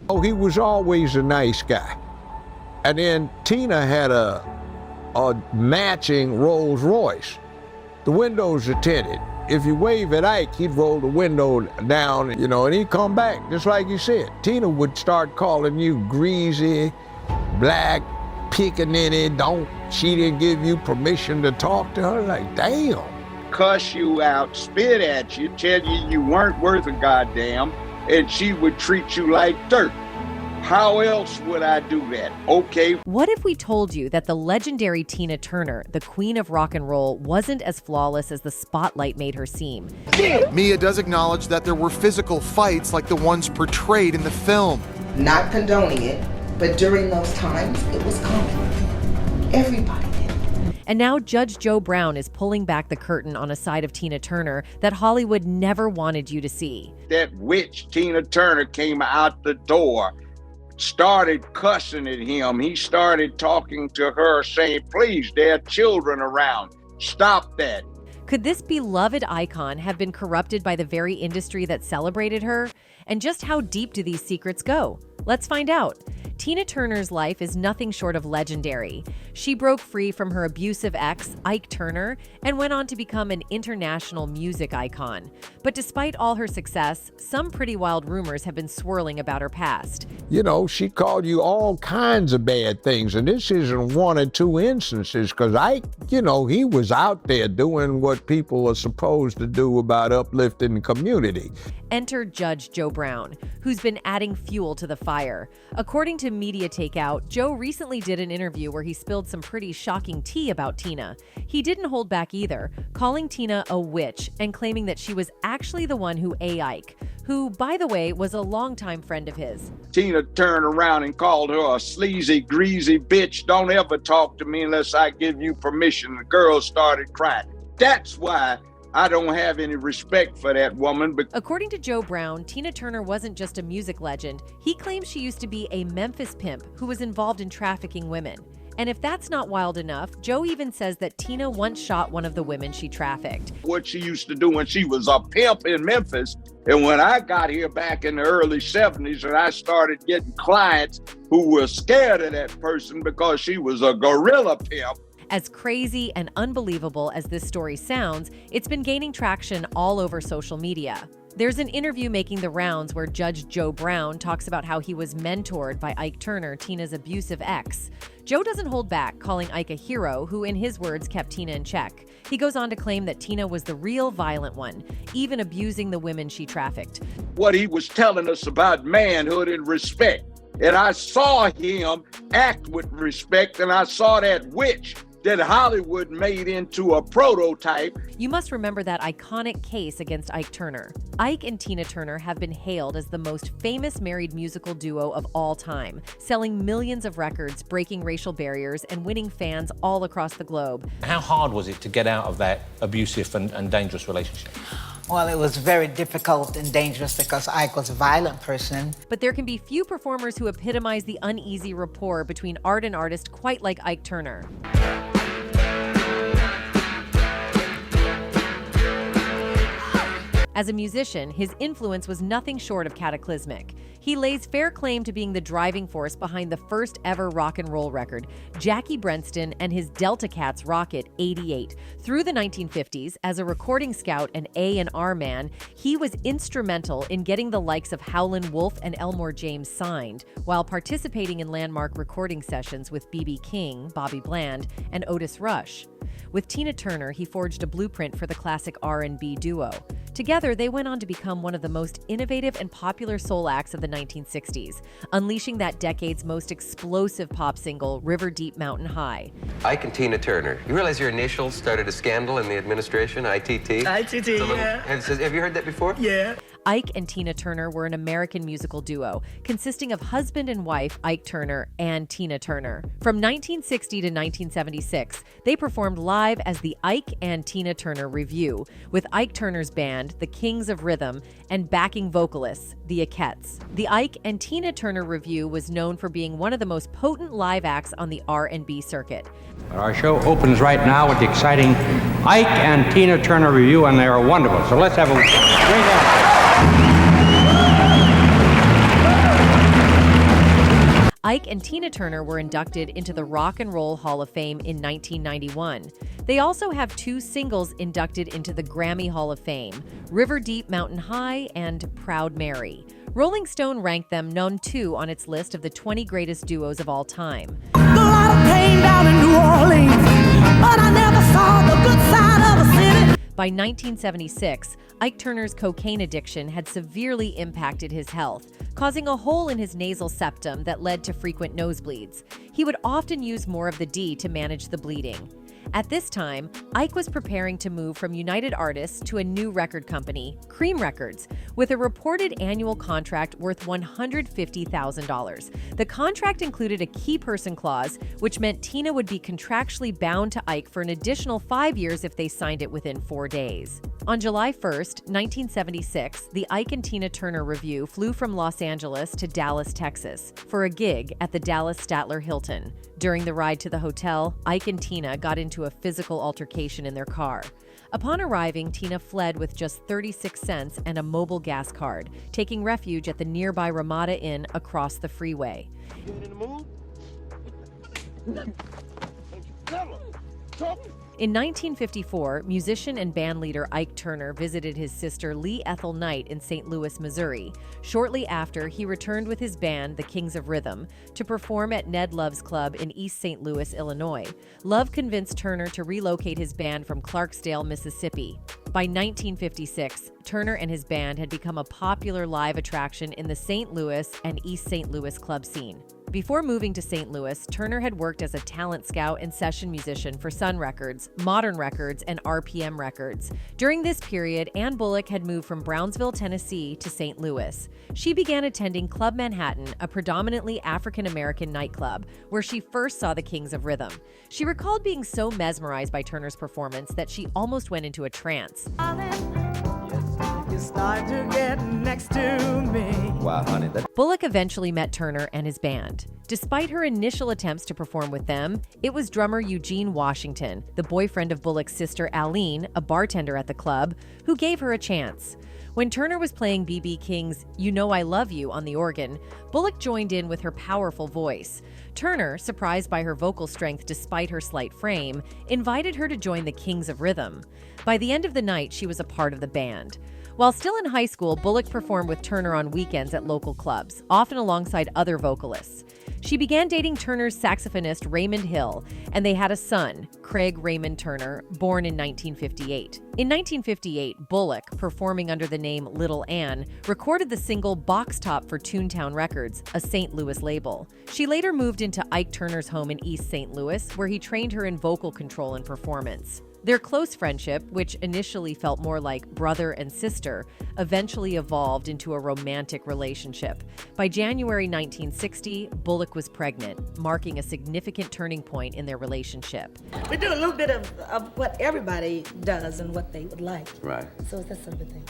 Oh, he was always a nice guy. And then Tina had a matching Rolls Royce. The windows are tinted. If you wave at Ike, he'd roll the window down, and he'd come back, just like you said. Tina would start calling you greasy, black, pickaninny, she didn't give you permission to talk to her. Like, damn. Cuss you out, spit at you, tell you you weren't worth a goddamn, and she would treat you like dirt. How else would I do that? Okay. What if we told you that the legendary Tina Turner, the queen of rock and roll, wasn't as flawless as the spotlight made her seem? Mia does acknowledge that there were physical fights like the ones portrayed in the film. Not condoning it, but during those times, it was common. Everybody did. And now Judge Joe Brown is pulling back the curtain on a side of Tina Turner that Hollywood never wanted you to see. That witch Tina Turner came out the door, started cussing at him. He started talking to her, saying, please, there are children around. Stop that. Could this beloved icon have been corrupted by the very industry that celebrated her? And just how deep do these secrets go? Let's find out. Tina Turner's life is nothing short of legendary. She broke free from her abusive ex, Ike Turner, and went on to become an international music icon. But despite all her success, some pretty wild rumors have been swirling about her past. She called you all kinds of bad things, and this isn't one or two instances, because Ike, he was out there doing what people are supposed to do about uplifting the community. Enter Judge Joe Brown, who's been adding fuel to the fire. According to Media Takeout, Joe recently did an interview where he spilled some pretty shocking tea about Tina. He didn't hold back either, calling Tina a witch and claiming that she was actually the one who Ike, who, by the way, was a longtime friend of his. Tina turned around and called her a sleazy, greasy bitch. Don't ever talk to me unless I give you permission. The girl started crying. That's why I don't have any respect for that woman. According to Joe Brown, Tina Turner wasn't just a music legend. He claims she used to be a Memphis pimp who was involved in trafficking women. And if that's not wild enough, Joe even says that Tina once shot one of the women she trafficked. What she used to do when she was a pimp in Memphis, and when I got here back in the early 70s and I started getting clients who were scared of that person because she was a gorilla pimp. As crazy and unbelievable as this story sounds, it's been gaining traction all over social media. There's an interview making the rounds where Judge Joe Brown talks about how he was mentored by Ike Turner, Tina's abusive ex. Joe doesn't hold back, calling Ike a hero who, in his words, kept Tina in check. He goes on to claim that Tina was the real violent one, even abusing the women she trafficked. What he was telling us about manhood and respect. And I saw him act with respect, and I saw that witch that Hollywood made into a prototype. You must remember that iconic case against Ike Turner. Ike and Tina Turner have been hailed as the most famous married musical duo of all time, selling millions of records, breaking racial barriers, and winning fans all across the globe. How hard was it to get out of that abusive and dangerous relationship? Well, it was very difficult and dangerous because Ike was a violent person. But there can be few performers who epitomize the uneasy rapport between art and artist quite like Ike Turner. As a musician, his influence was nothing short of cataclysmic. He lays fair claim to being the driving force behind the first ever rock and roll record, Jackie Brenston and his Delta Cats Rocket 88. Through the 1950s, as a recording scout and A&R man, he was instrumental in getting the likes of Howlin' Wolf and Elmore James signed, while participating in landmark recording sessions with B.B. King, Bobby Bland, and Otis Rush. With Tina Turner, he forged a blueprint for the classic R&B duo. Together, they went on to become one of the most innovative and popular soul acts of the 1960s, unleashing that decade's most explosive pop single, River Deep Mountain High. Ike and Tina Turner. You realize your initials started a scandal in the administration, ITT? ITT, yeah. Have you heard that before? Yeah. Ike and Tina Turner were an American musical duo consisting of husband and wife Ike Turner and Tina Turner. From 1960 to 1976, they performed live as the Ike and Tina Turner Revue, with Ike Turner's band, the Kings of Rhythm, and backing vocalists, the Ikettes. The Ike and Tina Turner Revue was known for being one of the most potent live acts on the R&B circuit. Our show opens right now with the exciting Ike and Tina Turner Revue, and they are wonderful. So let's have a great Ike and Tina Turner were inducted into the Rock and Roll Hall of Fame in 1991. They also have 2 singles inducted into the Grammy Hall of Fame, River Deep Mountain High and Proud Mary. Rolling Stone ranked them number 2 on its list of the 20 greatest duos of all time. A lot of pain down in New Orleans, but I never saw the good side of a city. By 1976, Ike Turner's cocaine addiction had severely impacted his health, causing a hole in his nasal septum that led to frequent nosebleeds. He would often use more of the D to manage the bleeding. At this time, Ike was preparing to move from United Artists to a new record company, Cream Records, with a reported annual contract worth $150,000. The contract included a key person clause, which meant Tina would be contractually bound to Ike for an additional 5 years if they signed it within 4 days. On July 1st, 1976, the Ike and Tina Turner Revue flew from Los Angeles to Dallas, Texas, for a gig at the Dallas Statler Hilton. During the ride to the hotel, Ike and Tina got into a physical altercation in their car. Upon arriving, Tina fled with just 36 cents and a mobile gas card, taking refuge at the nearby Ramada Inn across the freeway. In 1954, musician and bandleader Ike Turner visited his sister Lee Ethel Knight in St. Louis, Missouri. Shortly after, he returned with his band, the Kings of Rhythm, to perform at Ned Love's Club in East St. Louis, Illinois. Love convinced Turner to relocate his band from Clarksdale, Mississippi. By 1956, Turner and his band had become a popular live attraction in the St. Louis and East St. Louis club scene. Before moving to St. Louis, Turner had worked as a talent scout and session musician for Sun Records, Modern Records, and RPM Records. During this period, Ann Bullock had moved from Brownsville, Tennessee to St. Louis. She began attending Club Manhattan, a predominantly African-American nightclub, where she first saw the Kings of Rhythm. She recalled being so mesmerized by Turner's performance that she almost went into a trance. You start to get next to me. Wow, honey, Bullock eventually met Turner and his band. Despite her initial attempts to perform with them, it was drummer Eugene Washington, the boyfriend of Bullock's sister Aline, a bartender at the club, who gave her a chance. When Turner was playing B.B. King's You Know I Love You on the organ, Bullock joined in with her powerful voice. Turner, surprised by her vocal strength despite her slight frame, invited her to join the Kings of Rhythm. By the end of the night, she was a part of the band. While still in high school, Bullock performed with Turner on weekends at local clubs, often alongside other vocalists. She began dating Turner's saxophonist Raymond Hill, and they had a son, Craig Raymond Turner, born in 1958. In 1958, Bullock, performing under the name Little Ann, recorded the single Box Top for Toontown Records, a St. Louis label. She later moved into Ike Turner's home in East St. Louis, where he trained her in vocal control and performance. Their close friendship, which initially felt more like brother and sister, eventually evolved into a romantic relationship. By January 1960, Bullock was pregnant, marking a significant turning point in their relationship. We do a little bit of what everybody does and what they would like. Right. So that's a good thing.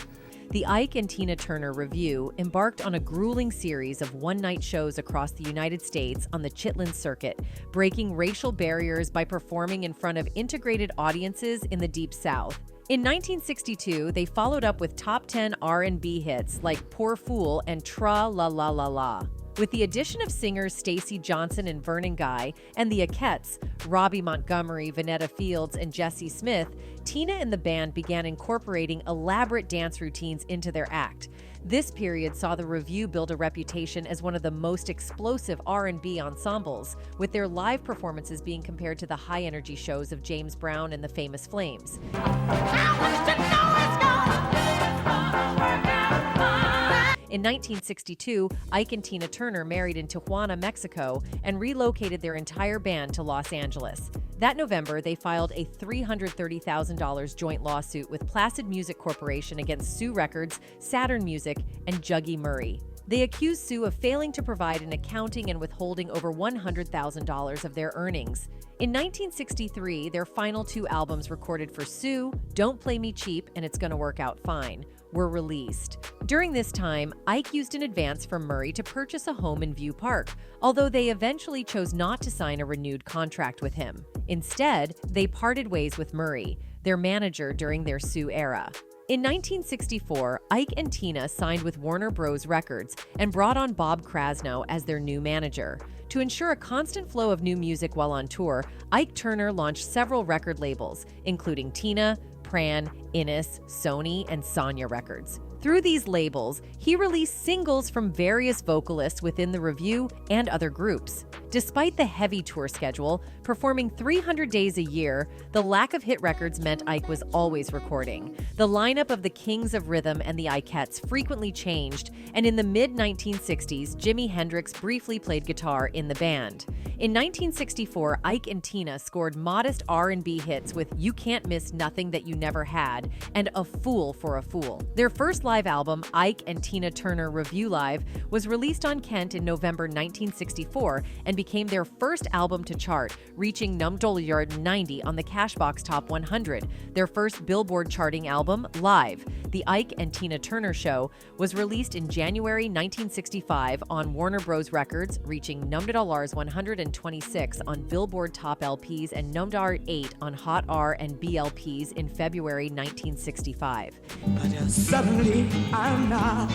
The Ike and Tina Turner Revue embarked on a grueling series of one-night shows across the United States on the Chitlin Circuit, breaking racial barriers by performing in front of integrated audiences in the Deep South. In 1962, they followed up with top 10 R&B hits like Poor Fool and Tra La La La La. With the addition of singers Stacey Johnson and Vernon Guy, and the Akettes, Robbie Montgomery, Vanetta Fields, and Jesse Smith, Tina and the band began incorporating elaborate dance routines into their act. This period saw the Revue build a reputation as one of the most explosive R&B ensembles, with their live performances being compared to the high-energy shows of James Brown and the Famous Flames. In 1962, Ike and Tina Turner married in Tijuana, Mexico, and relocated their entire band to Los Angeles. That November, they filed a $330,000 joint lawsuit with Placid Music Corporation against Sue Records, Saturn Music, and Juggy Murray. They accused Sue of failing to provide an accounting and withholding over $100,000 of their earnings. In 1963, their final 2 albums recorded for Sue, Don't Play Me Cheap and It's Gonna Work Out Fine, were released. During this time, Ike used an advance from Murray to purchase a home in View Park, although they eventually chose not to sign a renewed contract with him. Instead, they parted ways with Murray, their manager during their Sue era. In 1964, Ike and Tina signed with Warner Bros. Records and brought on Bob Krasno as their new manager. To ensure a constant flow of new music while on tour, Ike Turner launched several record labels, including Tina, Pran, Innis, Sony, and Sonya Records. Through these labels, he released singles from various vocalists within the Revue and other groups. Despite the heavy tour schedule, performing 300 days a year, the lack of hit records meant Ike was always recording. The lineup of the Kings of Rhythm and the Ikettes frequently changed, and in the mid-1960s, Jimi Hendrix briefly played guitar in the band. In 1964, Ike and Tina scored modest R&B hits with You Can't Miss Nothing That You Never Had and A Fool for a Fool. Their first live album, Ike and Tina Turner Revue Live, was released on Kent in November 1964 and became their first album to chart, reaching number 90 on the Cashbox Top 100, their first Billboard charting album, Live. The Ike and Tina Turner Show was released in January 1965 on Warner Bros. Records, reaching number 126 on Billboard Top LPs and number 8 on Hot R and B LPs in February 1965. But suddenly I'm not.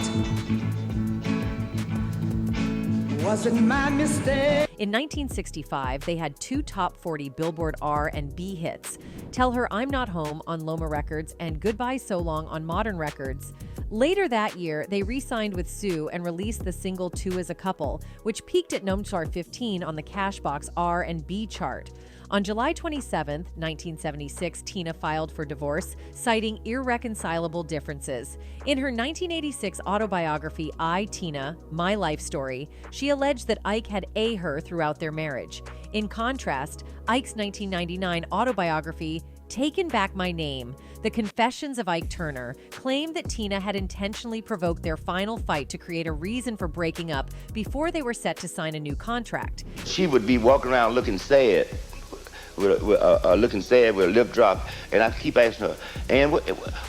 Was it my mistake? In 1965, they had two top 40 Billboard R and B hits, Tell Her I'm Not Home on Loma Records and Goodbye So Long on Modern Records. Later that year, they re-signed with Sue and released the single Two as a Couple, which peaked at number 15 on the Cashbox R and B chart. On July 27, 1976, Tina filed for divorce, citing irreconcilable differences. In her 1986 autobiography, I, Tina, My Life Story, she alleged that Ike had A her throughout their marriage. In contrast, Ike's 1999 autobiography, Taken Back My Name, The Confessions of Ike Turner, claimed that Tina had intentionally provoked their final fight to create a reason for breaking up before they were set to sign a new contract. She would be walking around looking sad. Looking sad with a lip drop, and I keep asking her, "And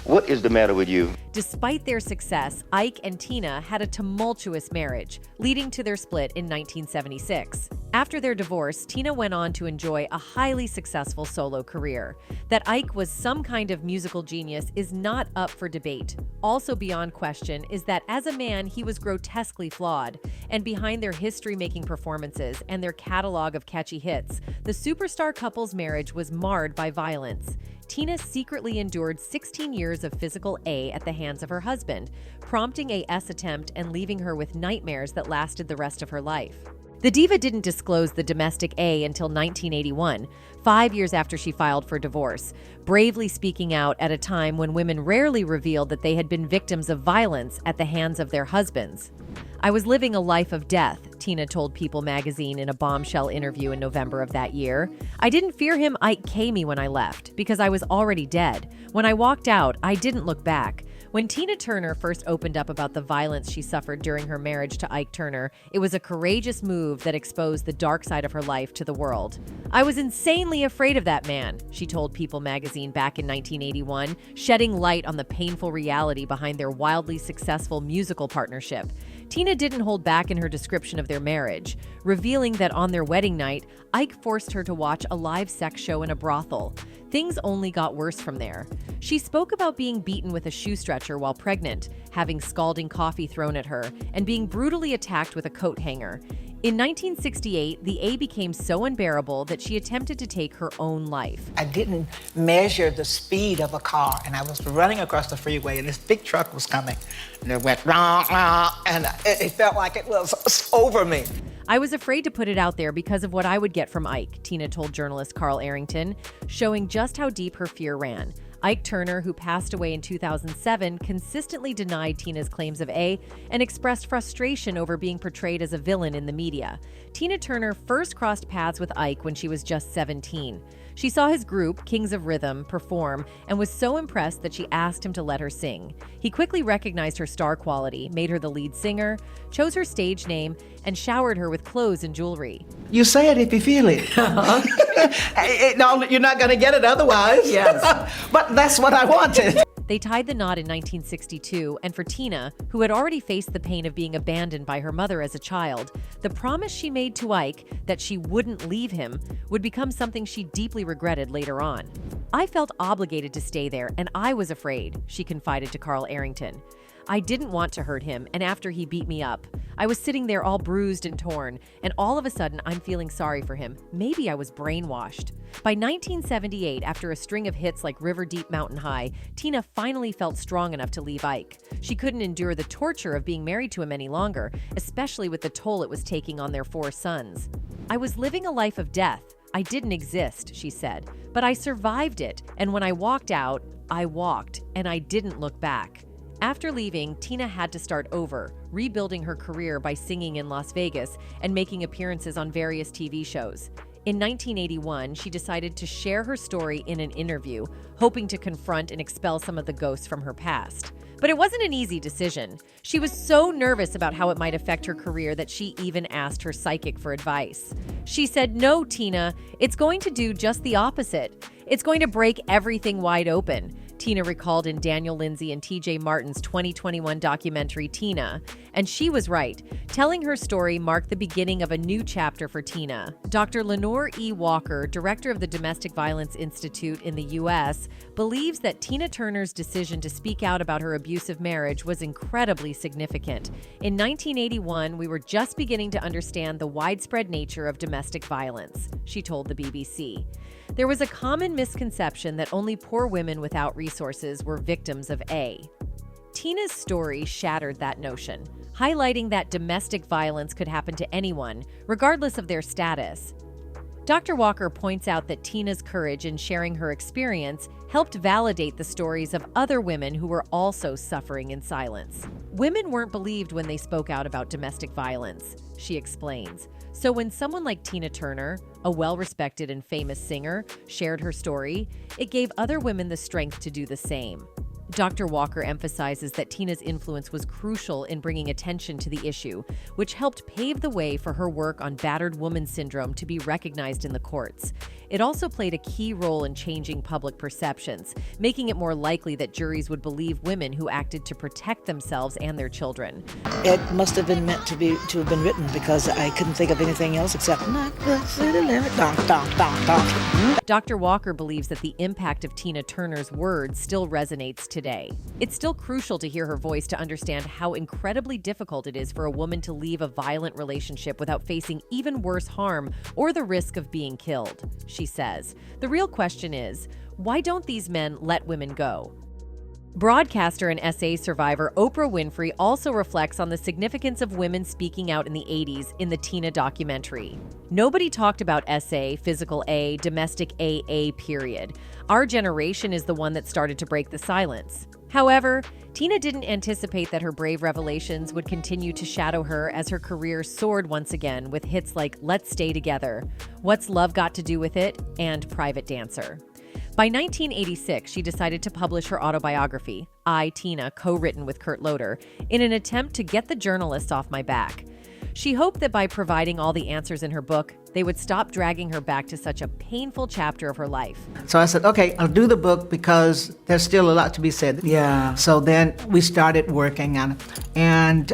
what is the matter with you?" Despite their success, Ike and Tina had a tumultuous marriage, leading to their split in 1976. After their divorce, Tina went on to enjoy a highly successful solo career. That Ike was some kind of musical genius is not up for debate. Also beyond question is that as a man, he was grotesquely flawed. And behind their history-making performances and their catalog of catchy hits, the superstar couple's marriage was marred by violence. Tina secretly endured 16 years of physical A at the hands of her husband, prompting a S attempt and leaving her with nightmares that lasted the rest of her life. The diva didn't disclose the domestic A until 1981, 5 years after she filed for divorce, bravely speaking out at a time when women rarely revealed that they had been victims of violence at the hands of their husbands. I was living a life of death, Tina told People magazine in a bombshell interview in November of that year. I didn't fear him Ike K me when I left, because I was already dead. When I walked out, I didn't look back. When Tina Turner first opened up about the violence she suffered during her marriage to Ike Turner, it was a courageous move that exposed the dark side of her life to the world. I was insanely afraid of that man, she told People magazine back in 1981, shedding light on the painful reality behind their wildly successful musical partnership. Tina didn't hold back in her description of their marriage, revealing that on their wedding night, Ike forced her to watch a live sex show in a brothel. Things only got worse from there. She spoke about being beaten with a shoe stretcher while pregnant, having scalding coffee thrown at her, and being brutally attacked with a coat hanger. In 1968, the A became so unbearable that she attempted to take her own life. I didn't measure the speed of a car, and I was running across the freeway, and this big truck was coming. And it went, rah, rah, and it felt like it was over me. I was afraid to put it out there because of what I would get from Ike, Tina told journalist Carl Arrington, showing just how deep her fear ran. Ike Turner, who passed away in 2007, consistently denied Tina's claims of A and expressed frustration over being portrayed as a villain in the media. Tina Turner first crossed paths with Ike when she was just 17. She saw his group, Kings of Rhythm, perform and was so impressed that she asked him to let her sing. He quickly recognized her star quality, made her the lead singer, chose her stage name, and showered her with clothes and jewelry. You say it if you feel it. No, you're not going to get it otherwise. Yes. But that's what I wanted. They tied the knot in 1962, and for Tina, who had already faced the pain of being abandoned by her mother as a child, the promise she made to Ike that she wouldn't leave him would become something she deeply regretted later on. I felt obligated to stay there, and I was afraid, she confided to Carl Arrington. I didn't want to hurt him, and after he beat me up, I was sitting there all bruised and torn, and all of a sudden I'm feeling sorry for him. Maybe I was brainwashed. By 1978, after a string of hits like River Deep Mountain High, Tina finally felt strong enough to leave Ike. She couldn't endure the torture of being married to him any longer, especially with the toll it was taking on their 4 sons. I was living a life of death. I didn't exist, she said, but I survived it, and when I walked out, I walked, and I didn't look back. After leaving, Tina had to start over, rebuilding her career by singing in Las Vegas and making appearances on various TV shows. In 1981, she decided to share her story in an interview, hoping to confront and expel some of the ghosts from her past. But it wasn't an easy decision. She was so nervous about how it might affect her career that she even asked her psychic for advice. She said, "No, Tina, it's going to do just the opposite. It's going to break everything wide open," Tina recalled in Daniel Lindsay and TJ Martin's 2021 documentary, Tina. And she was right. Telling her story marked the beginning of a new chapter for Tina. Dr. Lenore E. Walker, director of the Domestic Violence Institute in the U.S., believes that Tina Turner's decision to speak out about her abusive marriage was incredibly significant. In 1981, we were just beginning to understand the widespread nature of domestic violence, she told the BBC. There was a common misconception that only poor women without resources were victims of A. Tina's story shattered that notion, highlighting that domestic violence could happen to anyone, regardless of their status. Dr. Walker points out that Tina's courage in sharing her experience helped validate the stories of other women who were also suffering in silence. Women weren't believed when they spoke out about domestic violence, she explains. So when someone like Tina Turner, a well-respected and famous singer, shared her story, it gave other women the strength to do the same. Dr. Walker emphasizes that Tina's influence was crucial in bringing attention to the issue, which helped pave the way for her work on battered woman syndrome to be recognized in the courts. It also played a key role in changing public perceptions, making it more likely that juries would believe women who acted to protect themselves and their children. It must have been meant to have been written, because I couldn't think of anything else except knock the city limit, donk, donk, donk, donk. Dr. Walker believes that the impact of Tina Turner's words still resonates today. It's still crucial to hear her voice to understand how incredibly difficult it is for a woman to leave a violent relationship without facing even worse harm or the risk of being killed, she says. The real question is, why don't these men let women go? Broadcaster and SA survivor Oprah Winfrey also reflects on the significance of women speaking out in the 80s in the Tina documentary. Nobody talked about SA, physical A, domestic AA, period. Our generation is the one that started to break the silence. However, Tina didn't anticipate that her brave revelations would continue to shadow her as her career soared once again with hits like Let's Stay Together, What's Love Got to Do with It, and Private Dancer. By 1986, she decided to publish her autobiography, I, Tina, co-written with Kurt Loder, in an attempt to get the journalists off my back. She hoped that by providing all the answers in her book, they would stop dragging her back to such a painful chapter of her life. So I said, okay, I'll do the book because there's still a lot to be said. Yeah. So then we started working on it. And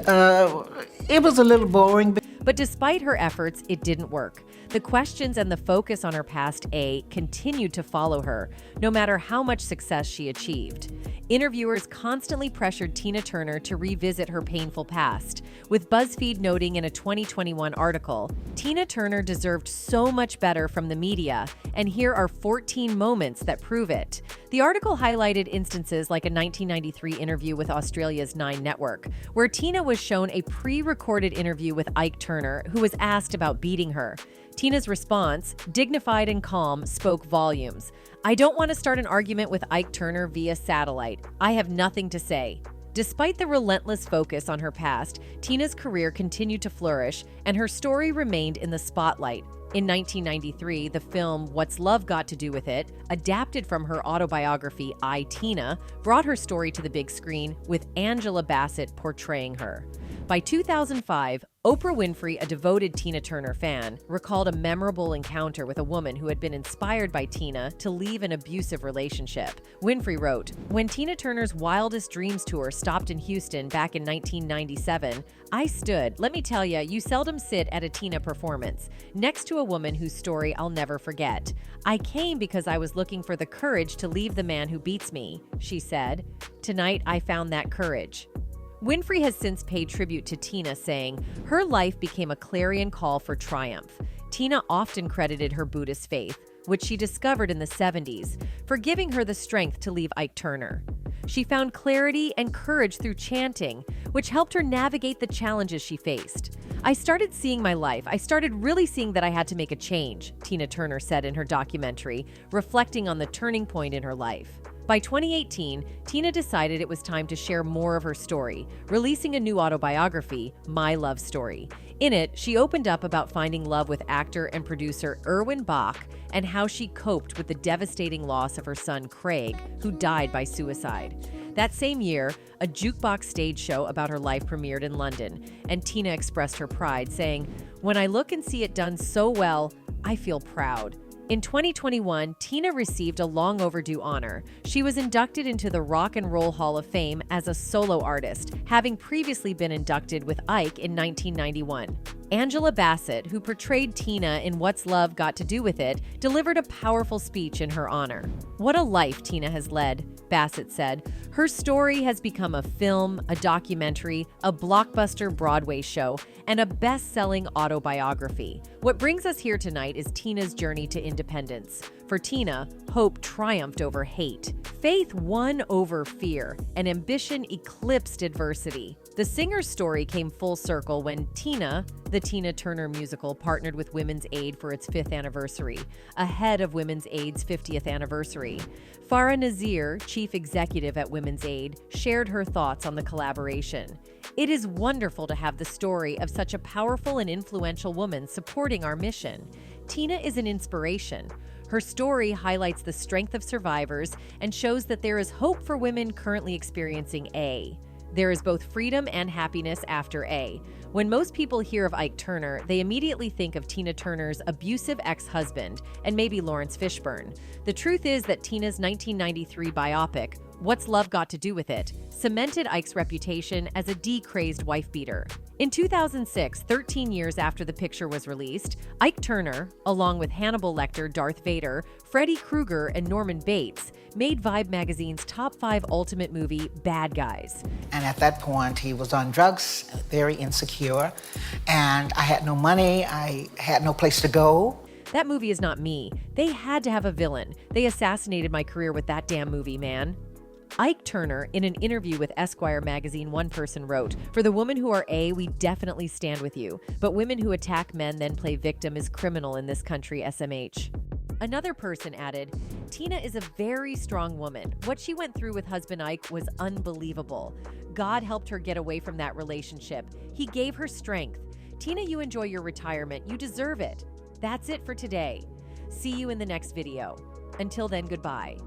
it was a little boring. But despite her efforts, it didn't work. The questions and the focus on her past A continued to follow her, no matter how much success she achieved. Interviewers constantly pressured Tina Turner to revisit her painful past, with BuzzFeed noting in a 2021 article, Tina Turner deserved so much better from the media, and here are 14 moments that prove it. The article highlighted instances like a 1993 interview with Australia's 9 Network, where Tina was shown a pre-recorded interview with Ike Turner, who was asked about beating her. Tina's response, dignified and calm, spoke volumes. I don't want to start an argument with Ike Turner via satellite. I have nothing to say. Despite the relentless focus on her past, Tina's career continued to flourish, and her story remained in the spotlight. In 1993, the film What's Love Got to Do with It, adapted from her autobiography I, Tina, brought her story to the big screen, with Angela Bassett portraying her. By 2005, Oprah Winfrey, a devoted Tina Turner fan, recalled a memorable encounter with a woman who had been inspired by Tina to leave an abusive relationship. Winfrey wrote, "When Tina Turner's Wildest Dreams tour stopped in Houston back in 1997, I stood, let me tell you seldom sit at a Tina performance, next to a woman whose story I'll never forget. I came because I was looking for the courage to leave the man who beats me," she said. "Tonight I found that courage." Winfrey has since paid tribute to Tina, saying, "Her life became a clarion call for triumph." Tina often credited her Buddhist faith, which she discovered in the 70s, for giving her the strength to leave Ike Turner. She found clarity and courage through chanting, which helped her navigate the challenges she faced. "I started seeing my life. I started really seeing that I had to make a change," Tina Turner said in her documentary, reflecting on the turning point in her life. By 2018, Tina decided it was time to share more of her story, releasing a new autobiography, My Love Story. In it, she opened up about finding love with actor and producer Erwin Bach and how she coped with the devastating loss of her son Craig, who died by suicide. That same year, a jukebox stage show about her life premiered in London, and Tina expressed her pride, saying, "When I look and see it done so well, I feel proud." In 2021, Tina received a long overdue honor. She was inducted into the Rock and Roll Hall of Fame as a solo artist, having previously been inducted with Ike in 1991. Angela Bassett, who portrayed Tina in What's Love Got to Do with It, delivered a powerful speech in her honor. "What a life Tina has led," Bassett said. "Her story has become a film, a documentary, a blockbuster Broadway show, and a best-selling autobiography. What brings us here tonight is Tina's journey to independence. For Tina, hope triumphed over hate. Faith won over fear, and ambition eclipsed adversity." The singer's story came full circle when Tina, the Tina Turner musical, partnered with Women's Aid for its 5th anniversary, ahead of Women's Aid's 50th anniversary. Farah Nazir, chief executive at Women's Aid, shared her thoughts on the collaboration. "It is wonderful to have the story of such a powerful and influential woman supporting our mission. Tina is an inspiration. Her story highlights the strength of survivors and shows that there is hope for women currently experiencing A. There is both freedom and happiness after A." When most people hear of Ike Turner, they immediately think of Tina Turner's abusive ex-husband and maybe Lawrence Fishburne. The truth is that Tina's 1993 biopic, What's Love Got to Do with It, cemented Ike's reputation as a D-crazed wife-beater. In 2006, 13 years after the picture was released, Ike Turner, along with Hannibal Lecter, Darth Vader, Freddy Krueger, and Norman Bates, made Vibe magazine's top 5 ultimate movie, Bad Guys. And at that point, he was on drugs, very insecure, and I had no money, I had no place to go. "That movie is not me. They had to have a villain. They assassinated my career with that damn movie, man." Ike Turner, in an interview with Esquire magazine, one person wrote, "For the women who are A, we definitely stand with you. But women who attack men then play victim is criminal in this country, SMH." Another person added, "Tina is a very strong woman. What she went through with husband Ike was unbelievable. God helped her get away from that relationship. He gave her strength. Tina, you enjoy your retirement. You deserve it." That's it for today. See you in the next video. Until then, goodbye.